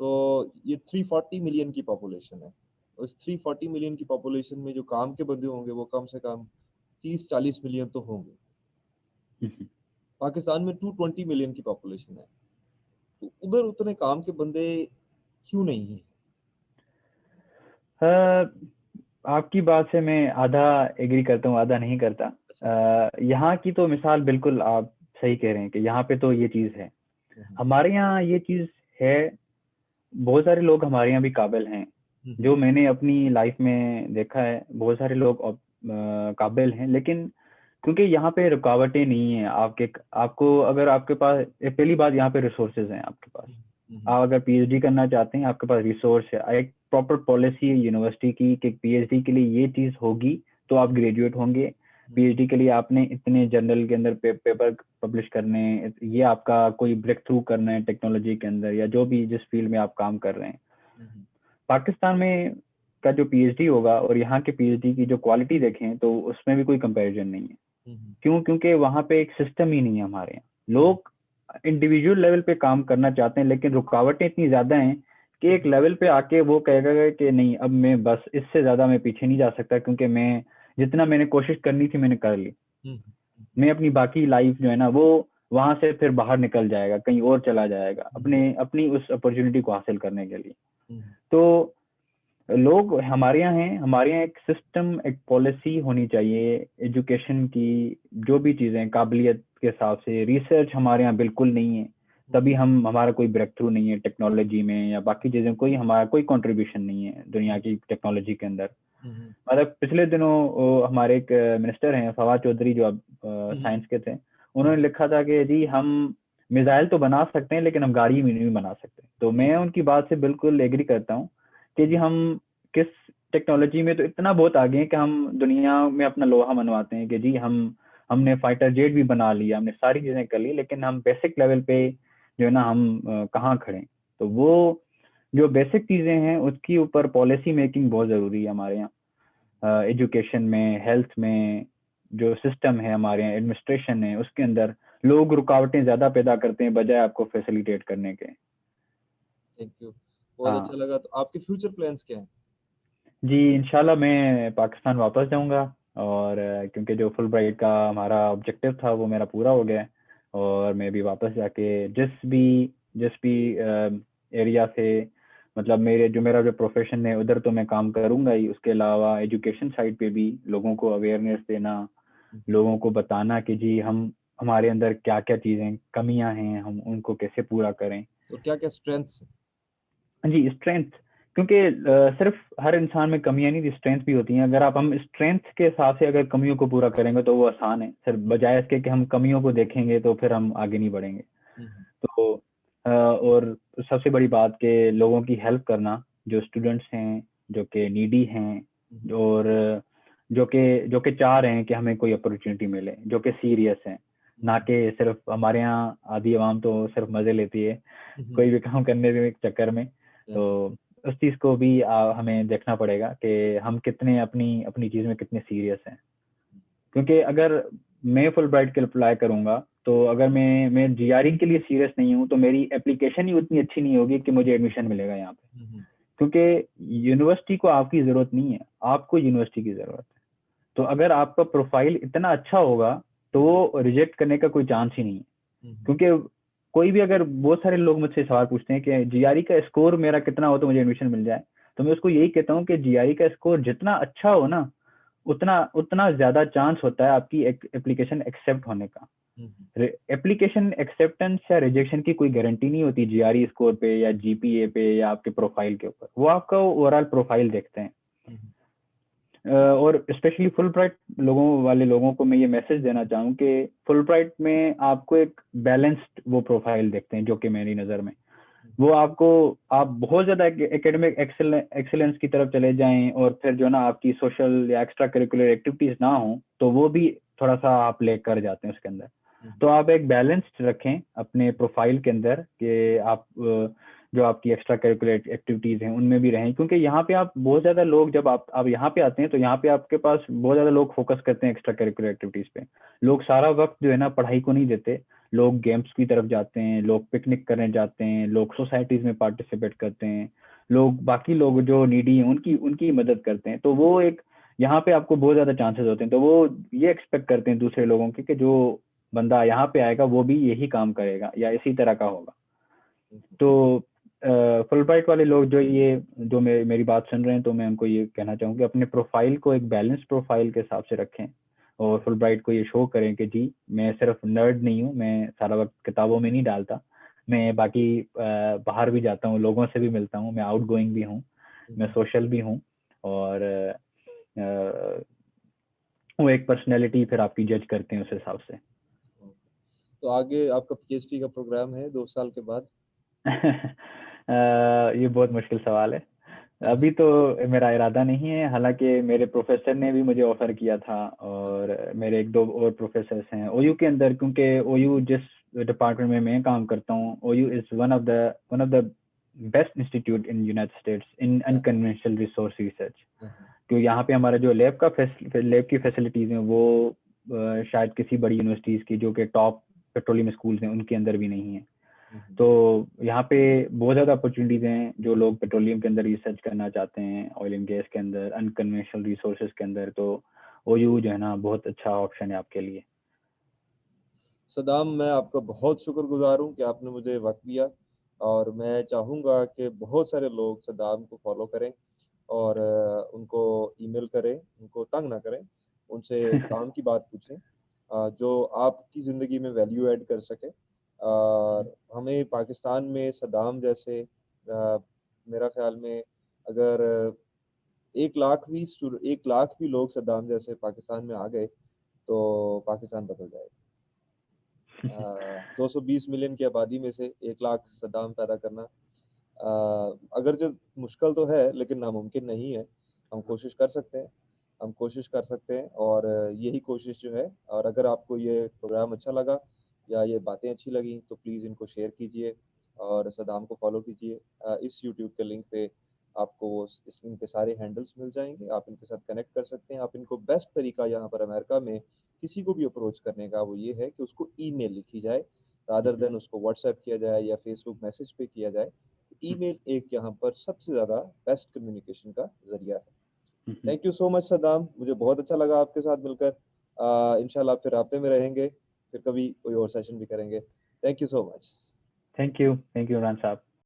तो ये 340 मिलियन की पॉपुलेशन है। उस 340 मिलियन की पॉपुलेशन में जो काम के बंदे होंगे वो कम से कम 30-40 मिलियन तो होंगे। पाकिस्तान में 220 मिलियन की पॉपुलेशन है, तो उधर उतने काम के बंदे क्यों नहीं है? आपकी बात से मैं आधा एग्री करता हूँ, आधा नहीं करता। यहाँ की तो मिसाल बिल्कुल आप सही कह रहे हैं कि यहाँ पे तो ये चीज़ है। हमारे यहाँ ये चीज़ है, बहुत सारे लोग हमारे यहाँ भी काबिल हैं, जो मैंने अपनी लाइफ में देखा है, बहुत सारे लोग काबिल हैं, लेकिन क्योंकि यहाँ पे रुकावटें नहीं है आपको, अगर आपके पास, पहली बात यहाँ पे रिसोर्सेज हैं आपके पास, आप अगर पीएचडी करना चाहते हैं, आपके पास रिसोर्स है, एक प्रॉपर पॉलिसी है यूनिवर्सिटी की कि पीएचडी के लिए ये चीज़ होगी तो आप ग्रेजुएट होंगे, पीएचडी के लिए आपने इतने जर्नल के अंदर पेपर पब्लिश करने, ये आपका कोई ब्रेक थ्रू करना है टेक्नोलॉजी के अंदर या जो भी जिस फील्ड में आप काम कर रहे हैं। पाकिस्तान में का जो पीएचडी होगा और यहाँ के पीएचडी की जो क्वालिटी देखें तो उसमें भी कोई कंपैरिजन नहीं है। क्यों? क्योंकि वहाँ पे एक सिस्टम ही नहीं है। हमारे यहाँ लोग इंडिविजुअल लेवल पे काम करना चाहते हैं, लेकिन रुकावटें इतनी ज्यादा हैं कि एक लेवल पे आके वो कहेगा कि नहीं, अब मैं बस इससे ज्यादा मैं पीछे नहीं जा सकता, क्योंकि मैं जितना मैंने कोशिश करनी थी मैंने कर ली, मैं अपनी बाकी लाइफ जो है ना वो वहां से फिर बाहर निकल जाएगा, कहीं और चला जाएगा अपनी उस अपॉर्चुनिटी को हासिल करने के लिए। तो लोग हमारे यहाँ हैं, हमारे यहाँ एक सिस्टम, एक पॉलिसी होनी चाहिए एजुकेशन की, जो भी चीज़ें काबिलियत के हिसाब से, रिसर्च हमारे यहाँ बिल्कुल नहीं है, तभी हमारा कोई ब्रेक थ्रू नहीं है टेक्नोलॉजी में या बाकी चीज़ें, हमारा कोई कंट्रीब्यूशन नहीं है दुनिया की टेक्नोलॉजी के अंदर। मतलब पिछले दिनों हमारे एक मिनिस्टर हैं फवाद चौधरी, जो अब साइंस के थे, उन्होंने लिखा था कि जी हम मिसाइल तो बना सकते हैं लेकिन हम गाड़ी भी नहीं बना सकते। तो मैं उनकी बात से बिल्कुल एग्री करता हूँ कि जी हम किस टेक्नोलॉजी में तो इतना बहुत आगे हैं कि हम दुनिया में अपना लोहा मनवाते हैं कि जी हमने फाइटर जेट भी बना लिया, हमने सारी चीज़ें कर ली, लेकिन हम बेसिक लेवल पे जो है ना हम कहाँ खड़े हैं। तो वो जो बेसिक चीज़ें हैं उसकी ऊपर पॉलिसी मेकिंग बहुत ज़रूरी है हमारे यहाँ। एजुकेशन में, हेल्थ में, जो सिस्टम है हमारे यहाँ, एडमिनिस्ट्रेशन है, उसके अंदर लोग रुकावटें ज़्यादा पैदा करते हैं बजाय आपको फैसिलिटेट करने के। थैंक यू, बहुत अच्छा लगा। तो आपके फ्यूचर प्लान्स क्या हैं? जी इंशाल्लाह मैं पाकिस्तान वापस जाऊंगा, और क्योंकि जो फुल ब्राइट का हमारा ऑब्जेक्टिव था वो मेरा पूरा हो गया है, और मैं भी वापस जाके जिस भी एरिया से, मतलब मेरा जो प्रोफेशन है उधर तो मैं काम करूंगा ही, उसके अलावा एजुकेशन साइड पे भी लोगों को अवेयरनेस देना, लोगों को बताना कि जी हमारे अंदर क्या क्या चीज़ें कमियां हैं, हम उनको कैसे पूरा करें। और क्या क्या स्ट्रेंथ्स? जी स्ट्रेंथ, क्योंकि सिर्फ हर इंसान में कमियां नहीं, स्ट्रेंथ भी होती हैं। अगर हम स्ट्रेंथ के हिसाब से अगर कमियों को पूरा करेंगे तो वो आसान है, सिर्फ बजाय इसके कि हम कमियों को देखेंगे तो फिर हम आगे नहीं बढ़ेंगे। तो और सबसे बड़ी बात कि लोगों की हेल्प करना, जो स्टूडेंट्स हैं, जो कि नीडी हैं, और जो कि चाह रहे हैं कि हमें कोई अपॉर्चुनिटी मिले, जो कि सीरियस हैं, ना कि सिर्फ हमारे यहाँ आधी आवाम तो सिर्फ मजे लेती है कोई भी काम करने के चक्कर में। तो उस चीज को भी हमें देखना पड़ेगा कि हम कितने अपनी अपनी चीज में कितने सीरियस हैं। क्योंकि अगर मैं फुल ब्राइट के लिए अप्लाई करूंगा, तो अगर मैं जीआरई के लिए सीरियस नहीं हूँ, तो मेरी एप्लीकेशन ही उतनी अच्छी नहीं होगी कि मुझे एडमिशन मिलेगा यहाँ पे। क्योंकि यूनिवर्सिटी को आपकी जरूरत नहीं है, आपको यूनिवर्सिटी की जरूरत है। तो अगर आपका प्रोफाइल इतना अच्छा होगा तो वो रिजेक्ट करने का कोई चांस ही नहीं है। क्योंकि कोई भी, अगर बहुत सारे लोग मुझसे सवाल पूछते हैं कि जीआरई का स्कोर मेरा कितना हो तो मुझे एडमिशन मिल जाए, तो मैं उसको यही कहता हूँ कि जीआरई का स्कोर जितना अच्छा हो ना, उतना उतना ज्यादा चांस होता है आपकी एप्लीकेशन एक्सेप्ट होने का। एप्लीकेशन एक्सेप्टेंस या रिजेक्शन की कोई गारंटी नहीं होती जीआरई स्कोर पे या जीपीए पे या आपके प्रोफाइल के ऊपर। वो आपका ओवरऑल प्रोफाइल देखते हैं। और स्पेशली फुल ब्राइट लोगों को मैं ये मैसेज देना चाहूँ कि फुल ब्राइट में आपको एक बैलेंस्ड वो प्रोफाइल देखते हैं, जो कि मेरी नज़र में वो आप बहुत ज्यादा एकेडमिक एक्सेलेंस की तरफ चले जाएं और फिर जो ना आपकी सोशल या एक्स्ट्रा करिकुलर एक्टिविटीज ना हो, तो वो भी थोड़ा सा आप लेकर जाते हैं उसके अंदर। तो आप एक बैलेंस्ड रखें अपने प्रोफाइल के अंदर कि आप जो आपकी एक्स्ट्रा करिकुलर एक्टिविटीज हैं उनमें भी रहें। क्योंकि यहाँ पे आप बहुत ज्यादा लोग, जब आप यहाँ पे आते हैं तो यहाँ पे आपके पास बहुत ज्यादा लोग फोकस करते हैं एक्स्ट्रा करिकुलर एक्टिविटीज पे। लोग सारा वक्त जो है ना पढ़ाई को नहीं देते, लोग गेम्स की तरफ जाते हैं, लोग पिकनिक करने जाते हैं, लोग सोसाइटीज में पार्टिसिपेट करते हैं, लोग बाकी लोग जो नीडी हैं उनकी उनकी मदद करते हैं। तो वो एक यहाँ पे आपको बहुत ज्यादा चांसेस होते हैं। तो वो ये एक्सपेक्ट करते हैं दूसरे लोगों के कि जो बंदा यहाँ पे आएगा वो भी यही काम करेगा या इसी तरह का होगा। तो फुल ब्राइट वाले लोग जो मेरी बात सुन रहे हैं, तो मैं उनको ये कहना चाहूँ कि अपने प्रोफाइल को एक बैलेंस प्रोफाइल के हिसाब से रखें और फुल ब्राइट को ये शो करें कि जी मैं सिर्फ नर्ड नहीं हूँ, मैं सारा वक्त किताबों में नहीं डालता, मैं बाकी बाहर भी जाता हूँ, लोगों से भी मिलता हूँ, मैं आउट गोइंग भी हूँ, मैं सोशल भी हूँ। और वो एक पर्सनैलिटी फिर आपकी जज करते हैं उस हिसाब से। तो आगे आपका पीएचडी का प्रोग्राम है 2 साल के बाद? ये बहुत मुश्किल सवाल है। अभी तो मेरा इरादा नहीं है, हालांकि मेरे प्रोफेसर ने भी मुझे ऑफर किया था और मेरे एक दो और प्रोफेसर्स हैं ओयू के अंदर। क्योंकि ओयू जिस डिपार्टमेंट में मैं काम करता हूँ, OU is one of the best institute in United States in unconventional resource research. तो यहाँ पे हमारा जो लैब की फैसिलिटीज हैं वो शायद किसी बड़ी यूनिवर्सिटीज की जो कि टॉप पेट्रोलियम स्कूल्स हैं उनके अंदर भी नहीं है। तो यहाँ पे बहुत ज़्यादा अपॉर्चुनिटीज हैं जो लोग पेट्रोलियम के अंदर रिसर्च करना चाहते हैं, ऑयल एंड गैस के अंदर, अनकन्वेंशनल रिसोर्सेज के अंदर। तो ओयू जो है ना बहुत अच्छा ऑप्शन है आपके लिए। सदाम, मैं आपका बहुत शुक्रगुजार हूँ कि आपने मुझे वक्त दिया, और मैं चाहूँगा कि बहुत सारे लोग सदाम को फॉलो करें और उनको ईमेल करें, उनको तंग ना करें, उनसे काम की बात पूछें जो आपकी ज़िंदगी में वैल्यू ऐड कर सके। और हमें पाकिस्तान में सदाम जैसे मेरा ख्याल में अगर 1 लाख भी लोग सदाम जैसे पाकिस्तान में आ गए तो पाकिस्तान बदल जाएगा। 220 मिलियन की आबादी में से 1 लाख सदाम पैदा करना अगर जो मुश्किल तो है, लेकिन नामुमकिन नहीं है। हम कोशिश कर सकते हैं, हम कोशिश कर सकते हैं, और यही कोशिश जो है। और अगर आपको ये प्रोग्राम अच्छा लगा या ये बातें अच्छी लगी तो प्लीज़ इनको शेयर कीजिए और सदाम को फॉलो कीजिए। इस यूट्यूब के लिंक पे आपको वो इनके सारे हैंडल्स मिल जाएंगे, आप इनके साथ कनेक्ट कर सकते हैं। आप इनको बेस्ट तरीका यहाँ पर अमेरिका में किसी को भी अप्रोच करने का वो ये है कि उसको ईमेल लिखी जाए, रादर देन उसको व्हाट्सएप किया जाए या फेसबुक मैसेज पे किया जाए। ईमेल एक यहाँ पर सबसे ज़्यादा बेस्ट कम्युनिकेशन का ज़रिया है। Thank you so much Saddam, मुझे बहुत अच्छा लगा आपके साथ मिलकर। इंशाल्लाह फिर राब्ते में रहेंगे, फिर कभी कोई और सेशन भी करेंगे। Thank you so much. Thank you Imran साहब।